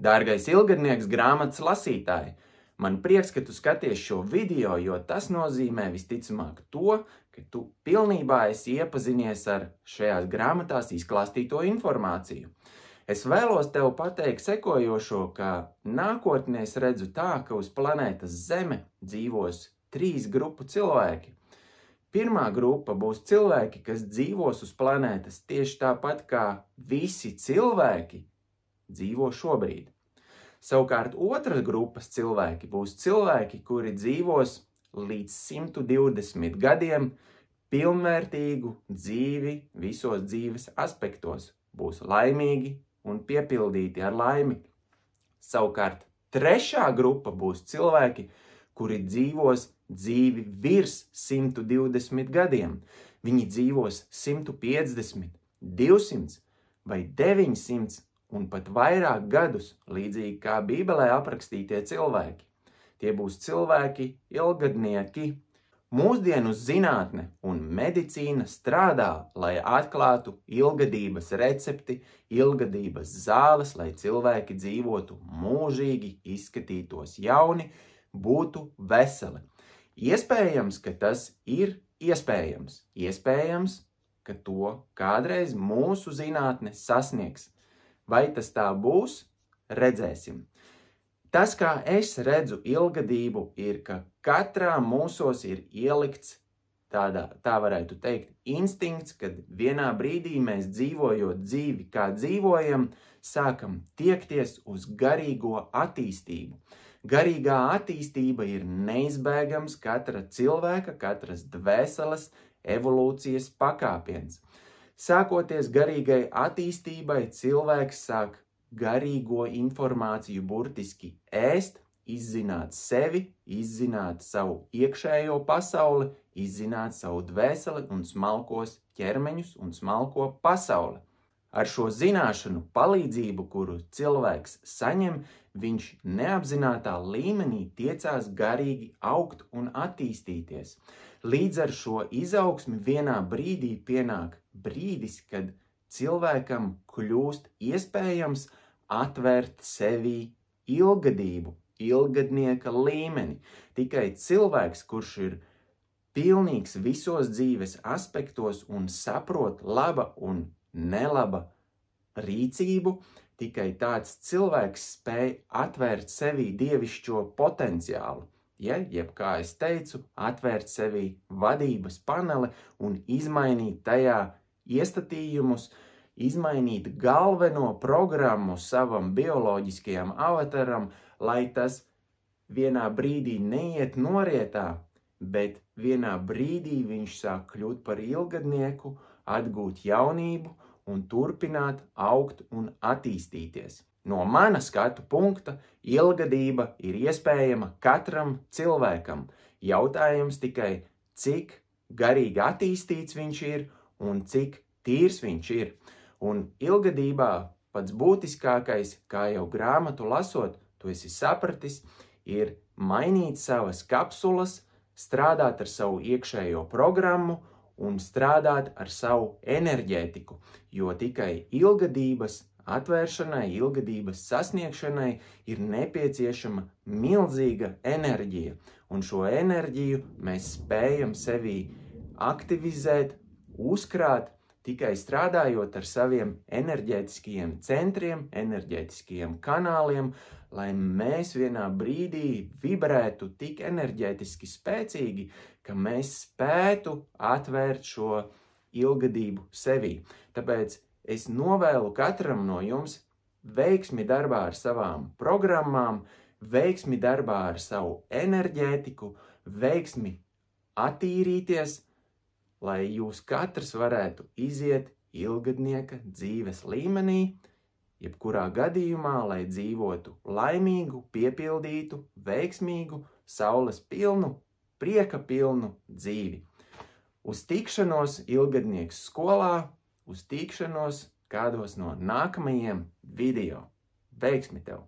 Dārgais ilgadnieks grāmatas lasītāji, man prieks, ka tu skaties šo video, jo tas nozīmē visticamāk to, ka tu pilnībā esi iepazinies ar šajās grāmatās izklāstīto informāciju. Es vēlos tev pateikt sekojošo, ka nākotnē es redzu tā, ka uz planētas Zeme dzīvos 3 grupu cilvēki. Pirmā grupa būs cilvēki, kas dzīvos uz planētas tieši tāpat kā visi cilvēki dzīvo šobrīd. Savukārt otras grupas cilvēki būs cilvēki, kuri dzīvos līdz 120 gadiem pilnvērtīgu dzīvi visos dzīves aspektos, būs laimīgi un piepildīti ar laimi. Savukārt trešā grupa būs cilvēki, kuri dzīvos dzīvi virs 120 gadiem. Viņi dzīvos 150, 200 vai 900 un pat vairāk gadus, līdzīgi kā Bībelē aprakstītie cilvēki. Tie būs cilvēki ilgadnieki. Mūsdienu zinātne un medicīna strādā, lai atklātu ilgadības recepti, ilgadības zāles, lai cilvēki dzīvotu mūžīgi, izskatītos jauni, būtu veseli. Iespējams, ka tas ir iespējams. Iespējams, ka to kādreiz mūsu zinātne sasniegs. Vai tas tā būs? Redzēsim. Tas, kā es redzu ilgadību, ir, ka katrā mūsos ir ielikts tā varētu teikt, instinkts, kad vienā brīdī mēs dzīvojot dzīvi, kā dzīvojam, sākam tiekties uz garīgo attīstību. Garīgā attīstība ir neizbēgams katra cilvēka, katras dvēseles evolūcijas pakāpiens. Sākoties garīgai attīstībai, cilvēks sāk garīgo informāciju burtiski ēst, izzināt sevi, izzināt savu iekšējo pasauli, izzināt savu dvēseli un smalkos ķermeņus un smalko pasauli. Ar šo zināšanu palīdzību, kuru cilvēks saņem, viņš neapzinātā līmenī tiecās garīgi augt un attīstīties. Līdz ar šo izaugsmi vienā brīdī pienāk brīdis, kad cilvēkam kļūst iespējams atvērt sevī ilgadību, ilgadnieka līmeni. Tikai cilvēks, kurš ir pilnīgs visos dzīves aspektos un saprot laba un nelaba rīcību, tikai tāds cilvēks spēj atvērt sevī dievišķo potenciālu. Jeb kā es teicu, atvērt sevī vadības paneli un izmainīt tajā iestatījumus, izmainīt galveno programmu savam bioloģiskajam avataram, lai tas vienā brīdī neiet norietā, bet vienā brīdī viņš sāk kļūt par ilgadnieku, atgūt jaunību un turpināt augt un attīstīties. No mana skatu punkta ilgadība ir iespējama katram cilvēkam. Jautājums tikai, cik garīgi attīstīts viņš ir un cik tīrs viņš ir. Un ilgadībā pats būtiskākais, kā jau grāmatu lasot, tu esi sapratis, ir mainīt savas kapsulas, strādāt ar savu iekšējo programmu un strādāt ar savu enerģētiku, jo tikai ilgadības atvēršanai, ilgadības sasniegšanai ir nepieciešama milzīga enerģija, un šo enerģiju mēs spējam sevī aktivizēt, uzkrāt, tikai strādājot ar saviem enerģētiskajiem centriem, enerģētiskajiem kanāliem, lai mēs vienā brīdī vibrētu tik enerģētiski spēcīgi, ka mēs spētu atvērt šo ilgadību sevī. Tāpēc es novēlu katram no jums veiksmi darbā ar savām programmām, veiksmi darbā ar savu enerģētiku, veiksmi attīrīties, lai jūs katrs varētu iziet ilgadnieka dzīves līmenī, jebkurā gadījumā, lai dzīvotu laimīgu, piepildītu, veiksmīgu, saules pilnu, prieka pilnu dzīvi. Uz tikšanos ilgadnieks skolā, uz tikšanos kādos no nākamajiem video. Veiksmi tev!